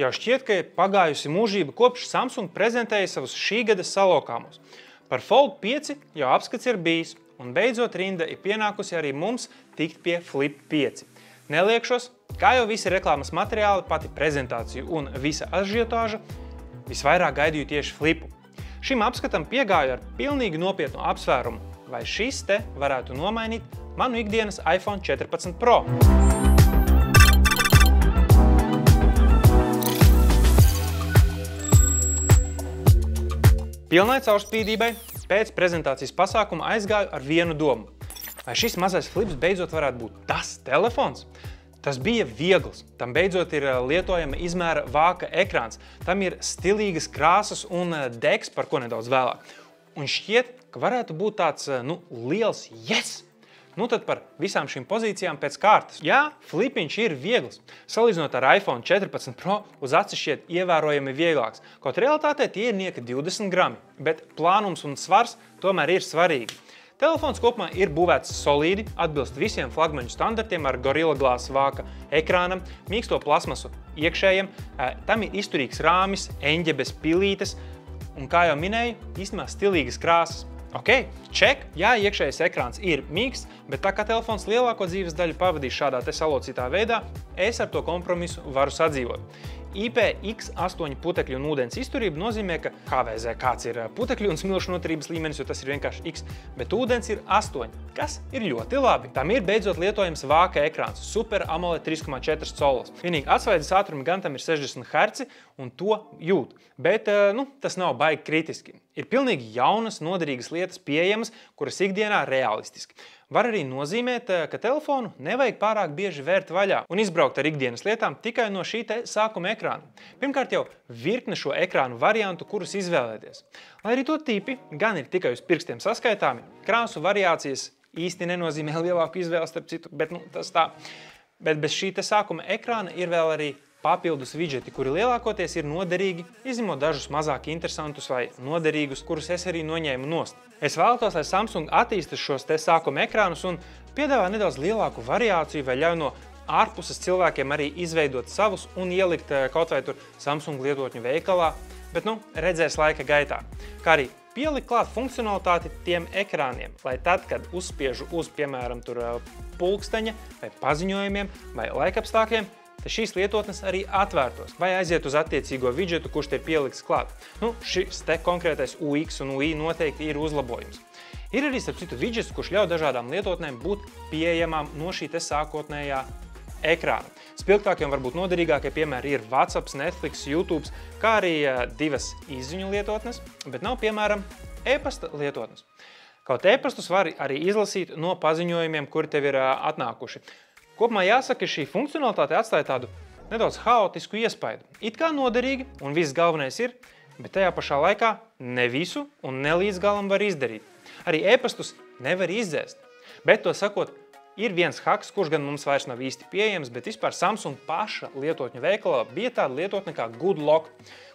jau šķiet, ka ir pagājusi mūžība kopš Samsung prezentēja savus šī gada salokāmus. Par Fold 5 jau apskats ir bijis, un beidzot rinda ir pienākusi arī mums tikt pie Flip 5. Neliekšos, kā jau visi reklāmas materiāli, pati prezentācija un visa ažiotāža, visvairāk gaidīju tieši Flipu. Šim apskatam piegāju ar pilnīgi nopietnu apsvērumu, vai šis te varētu nomainīt manu ikdienas iPhone 14 Pro. Pilnai caurspīdībai pēc prezentācijas pasākuma aizgāju ar vienu domu. Vai šis mazais flips beidzot varētu būt tas telefons? Tas bija viegls, tam beidzot ir lietojama izmēra vāka ekrāns, tam ir stilīgas krāsas un degs, par ko nedaudz vēlāk. Un šķiet, ka varētu būt tāds, liels yes! Tad par visām šīm pozīcijām pēc kārtas. Jā, flipiņš ir viegls. Salīdzinot ar iPhone 14 Pro, uz aci šķiet ievērojami vieglāks. Kaut realitātē tie ir nieka 20 grami, bet plānums un svars tomēr ir svarīgi. Telefons kopumā ir būvēts solīdi, atbilst visiem flagmaņu standartiem ar Gorilla Glass vāka ekrānam, mīksto plasmasu iekšējiem, tam ir izturīgs rāmis, eņģe bez pilītes un, kā jau minēju, īstenībā stilīgas krāsas. Ok, check! Jā, iekšējais ekrāns ir mīksts, bet tā kā telefons lielāko dzīves daļu pavadīs šādā te salocītā veidā, es ar to kompromisu varu sadzīvot. IPX8 putekļu un ūdens izturība nozīmē, ka KVZ kāds ir putekļu un smilšu noturības līmenis, jo tas ir vienkārši X, bet ūdens ir 8, kas ir ļoti labi. Tam ir beidzot lietojams vāka ekrāns, Super AMOLED 3,4 colas. Vienīgi atsvaides ātrumi gan tam ir 60 Hz un to jūt, bet tas nav baigi kritiski. Ir pilnīgi jaunas, noderīgas lietas pieejamas, kuras ikdienā realistiski. Var arī nozīmēt, ka telefonu nevajag pārāk bieži vērt vaļā un izbraukt ar ikdienas lietām tikai no šī te sākuma ekrāna. Pirmkārt jau virkne šo ekrānu variantu, kurus izvēlēties. Lai arī to tipi gan ir tikai uz pirkstiem saskaitāmi, krāsu variācijas īsti nenozīmē lielāku izvēli starp citu, bet tas tā. Bet bez šī te sākuma ekrāna ir vēl arī papildus widgeti, kuri lielākoties ir noderīgi, izņemot dažus mazāk interesantus vai noderīgus, kurus es arī noņēmu nost. Es vēlētos, lai Samsung attīstas šos te sākuma ekrānus un piedāvā nedaudz lielāku variāciju vai ļauj no ārpuses cilvēkiem arī izveidot savus un ielikt kaut vai tur Samsung lietotņu veikalā, bet redzēs laika gaitā. Kā arī pielikt klāt funkcionalitāti tiem ekrāniem, lai tad, kad uzspiežu uz, piemēram, pulksteņa vai paziņojumiem vai laikapstākļiem, tad šīs lietotnes arī atvērtos vai aiziet uz attiecīgo widgetu, kurš te ir pielikts klāt. Šis te konkrētais UX un UI noteikti ir uzlabojums. Ir arī starp citu widgets, kurš ļauj dažādām lietotnēm būt pieejamām no šī te sākotnējā ekrāna. Spilgtākie un varbūt noderīgākie piemēri ir WhatsApp, Netflix, YouTube, kā arī divas izziņu lietotnes, bet nav, piemēram, e-pasta lietotnes. Kaut e-pastus var arī izlasīt no paziņojumiem, kuri tev ir atnākuši. Kopumā jāsaka, ka šī funkcionalitāte atstāja tādu nedaudz haotisku iespaidu. It kā noderīgi, un viss galvenais ir, bet tajā pašā laikā ne visu un ne līdz galam var izdarīt. Arī e-pastus nevar izdzēst. Bet to sakot, ir viens haks, kurš gan mums vairs nav īsti pieejams, bet vispār Samsung paša lietotņu veikalā bija tāda lietotne kā GoodLock,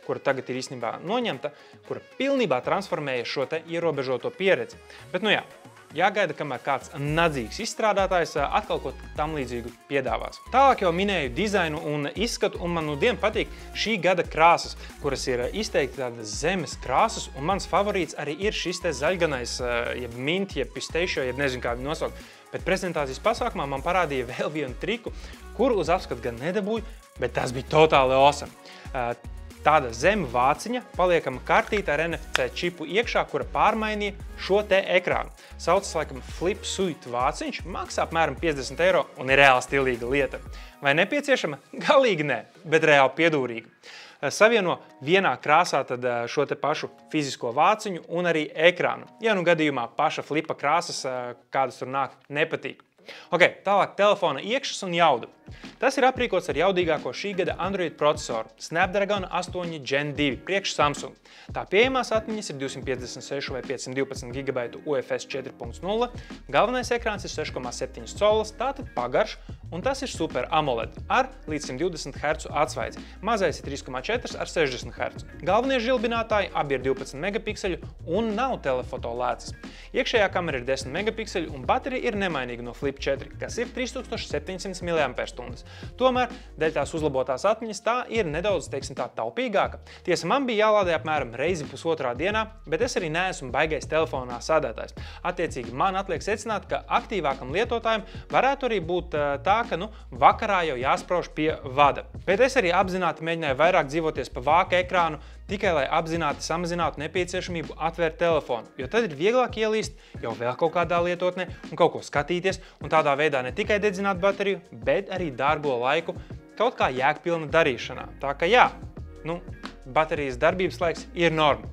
kura tagad ir īstenībā noņemta, kura pilnībā transformēja šo te ierobežoto pieredzi. Bet jā. Jāgaida, kamēr kāds nadzīgs izstrādātājs atkal ko tam līdzīgu piedāvās. Tālāk jau minēju dizainu un izskatu, un man nudien patīk šī gada krāsas, kuras ir izteikti tādas zemes krāsas, un mans favorīts arī ir šis te zaļganais, jeb mint, jeb pistachio, jeb nezinu kā viņu nosaukt. Bet prezentācijas pasākumā man parādīja vēl vienu triku, kuru uz apskatu gan nedabūju, bet tas bija totāli awesome. Tāda zem vāciņa paliekama kartīte ar NFC čipu iekšā, kura pārmainīja šo te ekrānu. Saucas laikam Flip Suite vāciņš, maksā apmēram 50 € un ir reāli stilīga lieta. Vai nepieciešama? Galīgi nē, bet reāli piedūrīga. Savieno vienā krāsā tad šo te pašu fizisko vāciņu un arī ekrānu. Ja gadījumā paša flipa krāsas, kādas tur nāk, nepatīk. Ok, tālāk telefona iekšas un jauda. Tas ir aprīkots ar jaudīgāko šī gada Android procesoru Snapdragon 8 Gen 2 priekš Samsung. Tā pieejamās atmiņas ir 256 vai 512 GB UFS 4.0, galvenais ekrāns ir 6,7 colas, tātad pagarš un tas ir Super AMOLED ar līdz 120 Hz atsvaidzi. Mazais ir 3,4 ar 60 Hz. Galvenie žilbinātāji abi ir 12 megapikseļu un nav telefoto lēcas. Iekšējā kamera ir 10 megapikseļu un baterija ir nemainīga no Flip 4, kas ir 3700 mAh. Tomēr, dēļ tās uzlabotās atmiņas, tā ir nedaudz, teiksim tā, taupīgāka. Tiesa, man bija jālādē apmēram reizi pusotrā dienā, bet es arī neesmu baigais telefonā sēdētājs. Attiecīgi, man atliek secināt, ka aktīvākam lietotājam varētu arī būt tā, ka vakarā jau jāsprauž pie vada. Bet es arī apzināti mēģināju vairāk dzīvoties pa vāka ekrānu, tikai lai apzināti samazinātu nepieciešamību atvērt telefonu, jo tad ir vieglāk ielīst jau vēl kaut kādā lietotnē un kaut ko skatīties, un tādā veidā ne tikai dedzināt bateriju, bet arī dārgo laiku kaut kā jēgpilna darīšanā. Tā ka jā, baterijas darbības laiks ir norma.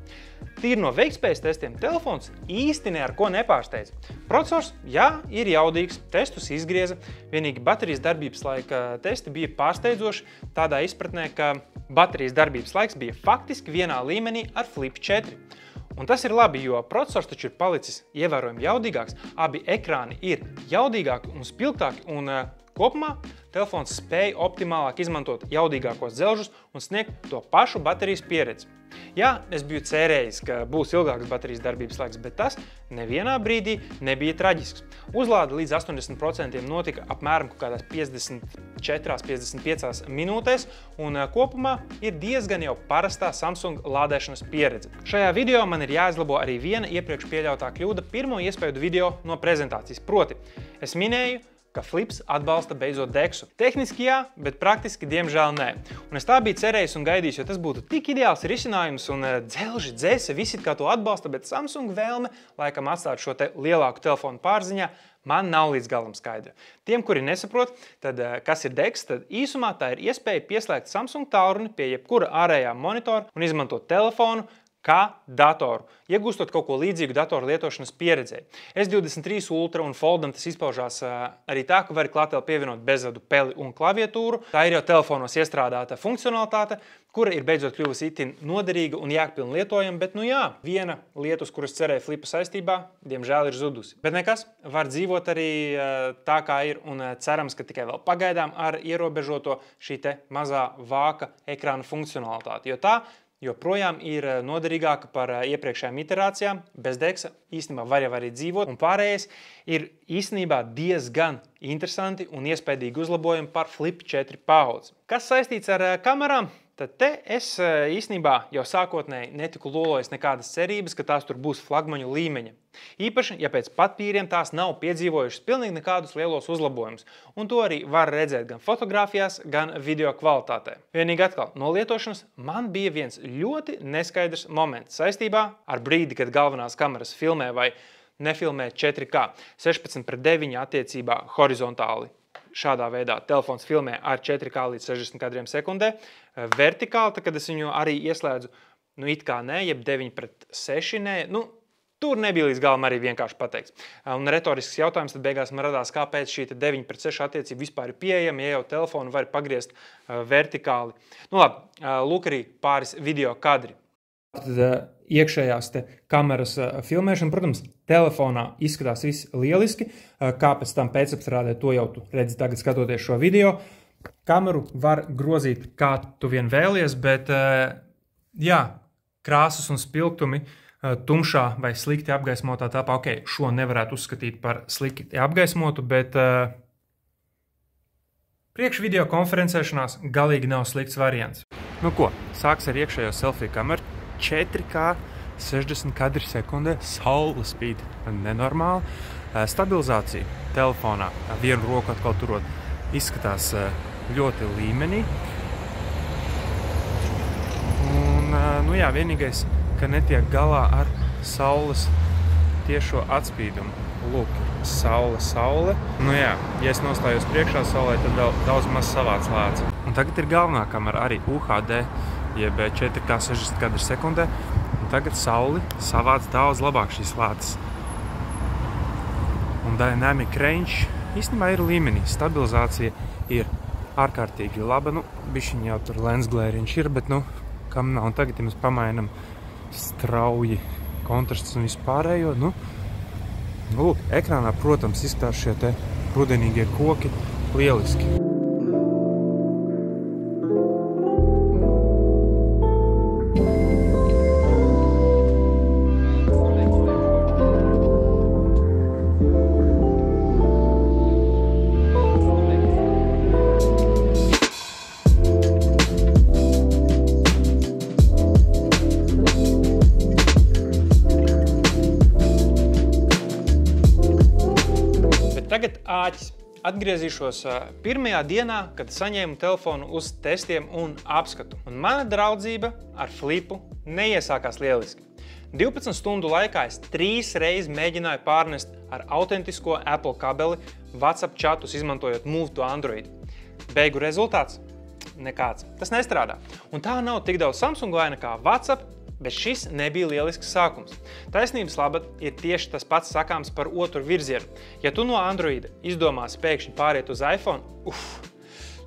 Tīri no veiktspējas testiem telefons īsti ne ar ko nepārsteidz. Processors, jā, ir jaudīgs, testus izgrieza, vienīgi baterijas darbības laika testi bija pārsteidzoši tādā izpratnē, ka baterijas darbības laiks bija faktiski vienā līmenī ar Flip 4. Un tas ir labi, jo processors taču ir palicis ievērojami jaudīgāks, abi ekrāni ir jaudīgāki un spilgtāki, un kopumā telefons spēja optimālāk izmantot jaudīgākos dzelžus un sniegt to pašu baterijas pieredzi. Jā, es biju cerējis, ka būs ilgāks baterijas darbības laiks, bet tas nevienā brīdī nebija traģisks. Uzlāde līdz 80% notika apmēram kādās 54–55 minūtēs, un kopumā ir diezgan jau parastā Samsung lādēšanas pieredze. Šajā video man ir jāizlabo arī viena iepriekš pieļautā kļūda pirmo iespēju video no prezentācijas. Proti, es minēju, ka Flips atbalsta beidzot Dexu. Tehniski jā, bet praktiski diemžēl nē. Un es tā biju cerējis un gaidījis, jo tas būtu tik ideāls risinājums un dzelži, dzēse, visi kā to atbalsta, bet Samsung vēlme laikam atstāt šo te lielāku telefonu pārziņā man nav līdz galam skaidra. Tiem, kuri nesaprot, tad kas ir Dex, tad īsumā tā ir iespēja pieslēgt Samsung tālruni pie jebkura ārējā monitora un izmantot telefonu kā datoru, iegūstot kaut ko līdzīgu datoru lietošanas pieredzē. S23 Ultra un Foldam tas izpaužās arī tā, ka vari klāt vēl pievienot bezvadu peli un klaviatūru. Tā ir jau telefonos iestrādāta funkcionalitāte, kura ir beidzot kļuvusi itin noderīga un jēgpilna lietojama, bet viena lieta, uz kuras cerēja Flipa saistībā, diemžēl ir zudusi. Bet nekas, var dzīvot arī tā, kā ir, un cerams, ka tikai vēl pagaidām ar ierobežoto šī te mazā vāka ekrāna funkcionalitāti, jo tā joprojām ir noderīgāka par iepriekšējām iterācijām. Bez Dexa īstenībā var jau arī dzīvot, un pārējais ir īstenībā diezgan interesanti un iespaidīgi uzlabojumi par Flip 4 paudzi. Kas saistīts ar kamerām? Tad te es īstenībā jau sākotnēji netiku lolojis nekādas cerības, ka tās tur būs flagmaņu līmeņa. Īpaši, ja pēc papīriem tās nav piedzīvojušas pilnīgi nekādus lielos uzlabojumus, un to arī var redzēt gan fotogrāfijās, gan video kvalitātē. Vienīgi atkal, no lietošanas man bija viens ļoti neskaidrs moments saistībā ar brīdi, kad galvenās kameras filmē vai nefilmē 4K, 16:9 attiecībā horizontāli. Šādā veidā telefons filmē ar 4K līdz 60 kadriem sekundē. Vertikāli, kad es viņu arī ieslēdzu, it kā nē, jeb 9:6 nē, tur nebija līdz galam arī vienkārši pateikts. Un retorisks jautājums tad beigās man radās, kāpēc šī 9:6 attiecība vispār ir pieejama, ja jau telefonu var pagriezt vertikāli. Labi, lūk arī pāris video kadri. Tad iekšējās kameras filmēšana, protams, telefonā izskatās viss lieliski, kā pēc tam pēcapstrādē, to jau tu redzi tagad skatoties šo video. Kameru var grozīt kā tu vien vēlies, bet jā, krāsas un spilgtumi tumšā vai slikti apgaismotā telpā, ok, šo nevarētu uzskatīt par slikti apgaismotu, bet priekš video konferencēšanās galīgi nav slikts variants. Ko, sāks ar iekšējo selfie kameru. 4K, 60 kadri sekundē, saule spīd nenormāli. Stabilizācija telefonā, vienu roku atkal turot, izskatās ļoti līmenī. Un, jā, vienīgais, ka netiek galā ar saules tiešo atspīdumu. Lūk, saule. Jā, ja es nostājos priekšā saulē, tad daudz maz savāds lēts. Un tagad ir galvenā kamera arī UHD, jeb 4K 60 kadri sekundē, un tagad sauli savāc daudz labāk šīs lētas. Un dynamic range īstenībā ir līmenī. Stabilizācija ir ārkārtīgi laba. Bišķiņ jau tur lensglēriņš ir, bet kam nav. Un tagad, ja mēs pamainam strauji kontrasts un vispārējo, lūk, ekrānā, protams, izskatās šie te rudenīgie koki Lieliski! Tagad āķis. Atgriezīšos pirmajā dienā, kad saņēmu telefonu uz testiem un apskatu. Un mana draudzība ar flipu neiesākās lieliski. 12 stundu laikā es 3 reizes mēģināju pārnest ar autentisko Apple kabeli WhatsApp chatus, izmantojot Move to Android. Beigu rezultāts? Nekāds. Tas nestrādā. Un tā nav tik daudz Samsung vaina kā WhatsApp, bet šis nebija lielisks sākums. Taisnības labad ir tieši tas pats sakāms par otru virzienu. Ja tu no Androida izdomāsi pēkšņi pāriet uz iPhone,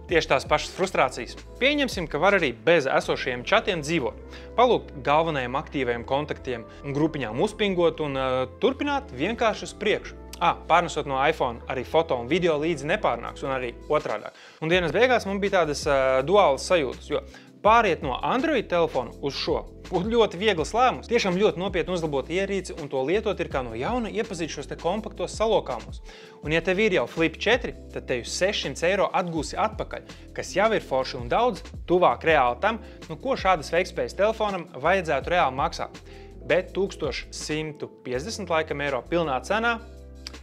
tieši tās pašas frustrācijas. Pieņemsim, ka var arī bez esošajiem čatiem dzīvot, palūgt galvenajiem aktīvajiem kontaktiem un grupiņām uzpingot un turpināt vienkārši uz priekšu. Pārnesot no iPhone arī foto un video līdzi nepārnāks un arī otrādāk. Un dienas beigās man bija tādas duālas sajūtas, jo pāriet no Android telefonu uz šo būtu ļoti viegls lēmums. Tiešām ļoti nopietni uzlabot ierīci un to lietot ir kā no jauna iepazīt šos te kompaktos salokāmus. Un ja tev ir jau Flip 4, tad te uz 600 eiro atgūsi atpakaļ, kas jau ir forši un daudz tuvāk reāli tam, ko šādas veikspējas telefonam vajadzētu reāli maksāt. Bet 1150 laikam eiro pilnā cenā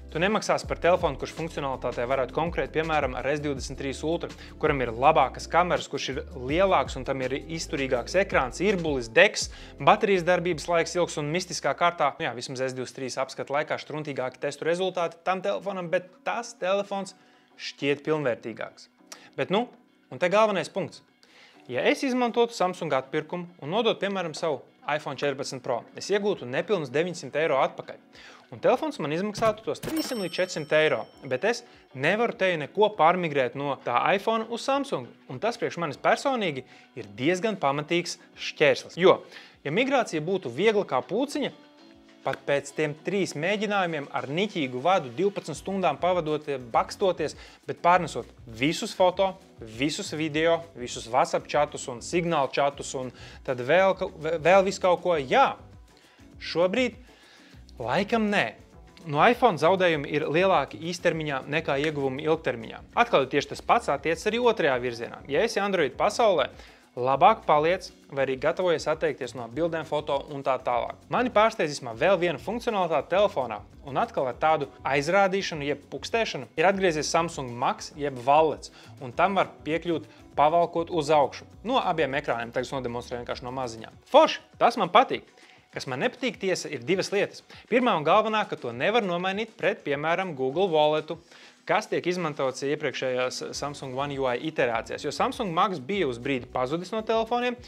tu nemaksās par telefonu, kurš funkcionalitātē varētu konkurēt, piemēram, ar S23 Ultra, kuram ir labākas kameras, kurš ir lielāks un tam ir izturīgāks ekrāns, irbulis, degs, baterijas darbības laiks ilgs un mistiskā kārtā. Vismaz S23 apskata laikā štruntīgāki testu rezultāti tam telefonam, bet tas telefons šķiet pilnvērtīgāks. Bet un te galvenais punkts. Ja es izmantotu Samsung atpirkumu un nodot, piemēram, savu iPhone 14 Pro, es iegūtu nepilnus 900 eiro atpakaļ. Un telefons man izmaksātu tos 300 līdz 400 eiro, bet es nevaru te neko pārmigrēt no tā iPhone uz Samsung. Un tas priekš manis personīgi ir diezgan pamatīgs šķērslis. Jo, ja migrācija būtu viegla kā pūciņa, pat pēc tiem 3 mēģinājumiem ar niķīgu vadu 12 stundām pavadot, bakstoties, bet pārnesot visus foto, visus video, visus WhatsApp chatus un signālu chatus un tad vēl visu kaut ko, šobrīd laikam nē. No iPhone zaudējumi ir lielāki īstermiņā nekā ieguvumi ilgtermiņā. Atkal tieši tas pats attiecas arī otrajā virzienā. Ja esi Android pasaulē, labāk paliec vai arī gatavojies atteikties no bildēm, foto un tā tālāk. Mani pārsteidz vēl viena funkcionalitāte telefonā, un atkal ar tādu aizrādīšanu jeb pukstēšanu ir atgriezies Samsung Max jeb Wallets, un tam var piekļūt pavalkot uz augšu. No abiem ekrāniem, tagad nodemonstrēju vienkārši no maziņām. Forši, tas man patīk. Kas man nepatīk tiesa ir 2 lietas. Pirmā un galvenā, ka to nevar nomainīt pret, piemēram, Google Walletu, kas tiek izmantots iepriekšējās Samsung One UI iterācijās, jo Samsung Max bija uz brīdi pazudis no telefoniem,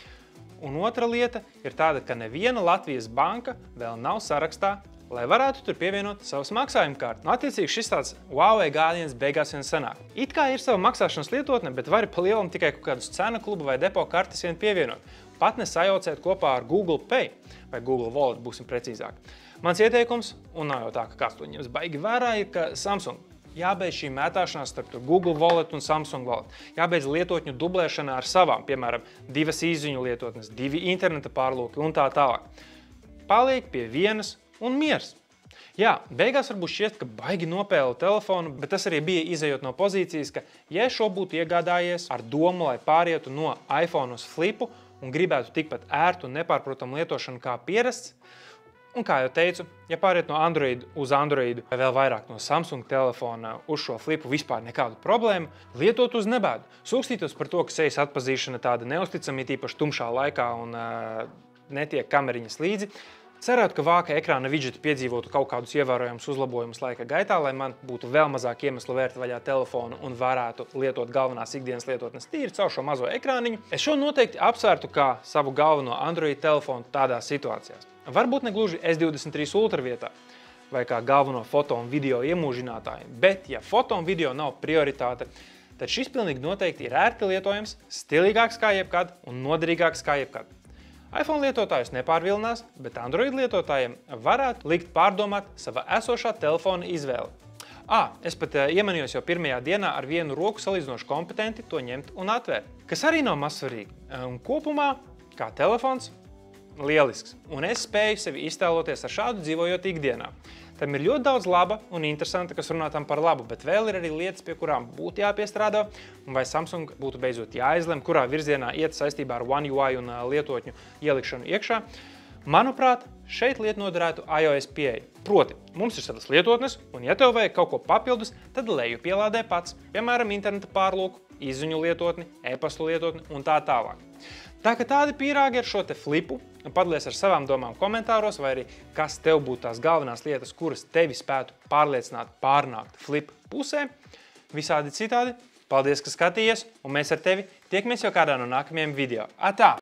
un otra lieta ir tāda, ka neviena Latvijas banka vēl nav sarakstā, lai varētu tur pievienot savas maksājuma karti. Attiecīgi šis tāds Huawei gājiens beigās vien sanāk. It kā ir sava maksāšanas lietotne, bet vari pa lielam tikai kaut kādus cenu klubu vai depo kartes vien pievienot. Pat nesajaucēt kopā ar Google Pay vai Google Wallet, būsim precīzāk. Mans ieteikums, un nav jau tā, ka kāds to ņems baigi vērā, ir, ka Samsung jābeidz šī mētāšanās starp Google Wallet un Samsung Wallet. Jābeidz lietotņu dublēšana ar savām, piemēram, 2 īsziņu lietotnes, 2 interneta pārlūki un tā tālāk. Paliek pie vienas un miers. Beigās varbūt šķiet, ka baigi nopēlu telefonu, bet tas arī bija izejot no pozīcijas, ka ja šo būtu iegādājies ar domu, lai pārietu no iPhone uz flipu un gribētu tikpat ērtu un nepārprotamu lietošanu kā pierasts, un kā jau teicu, ja pāriet no Android uz Androidu vai vēl vairāk no Samsung telefona uz šo flipu vispār nekādu problēmu, lietot uz nebēdu. Sūkstītos par to, ka sejas atpazīšana tāda neusticama, īpaši tumšā laikā un netiek kameriņas līdzi. Cerētu, ka vāka ekrāna widgeti piedzīvotu kaut kādus ievērojamus uzlabojumus laika gaitā, lai man būtu vēl mazāk iemeslu vērt vaļā telefonu un varētu lietot galvenās ikdienas lietotnes tīri caur šo mazo ekrāniņu. Es šo noteikti apsvērtu kā savu galveno Android telefonu tādās situācijās. Varbūt ne gluži S23 Ultra vietā vai kā galveno foto un video iemūžinātāju, bet ja foto un video nav prioritāte, tad šis pilnīgi noteikti ir ērti lietojams, stilīgāks kā jebkad un noderīgāks kā jebkad. iPhone lietotājus nepārvilinās, bet Android lietotājiem varētu likt pārdomāt sava esošā telefona izvēle. Es pat iemanījos jau pirmajā dienā ar vienu roku salīdzinoši kompetenti to ņemt un atvērt, kas arī nav mazsvarīgi. Un kopumā, kā telefons, lielisks. Un es spēju sevi iztēloties ar šādu dzīvojot ikdienā. Tam ir ļoti daudz laba un interesanta, kas runā tam par labu, bet vēl ir arī lietas, pie kurām būtu jāpiestrādā, un vai Samsung būtu beidzot jāizlem, kurā virzienā iet saistībā ar One UI un lietotņu ielikšanu iekšā. Manuprāt, šeit lieta noderētu iOS pieeja. Proti, mums ir savas lietotnes, un ja tev vajag kaut ko papildus, tad leju pielādē pats, piemēram, interneta pārlūku, izziņu lietotni, e-pastu lietotni un tā tālāk. Tā kā tādi pīrāgi ar šo te flipu, padalies ar savām domām komentāros, vai arī kas tev būtu tās galvenās lietas, kuras tevi spētu pārliecināt pārnākt flip pusē. Visādi citādi. Paldies, ka skatījies, un mēs ar tevi tiekamies jau kādā no nākamajiem video. Atā!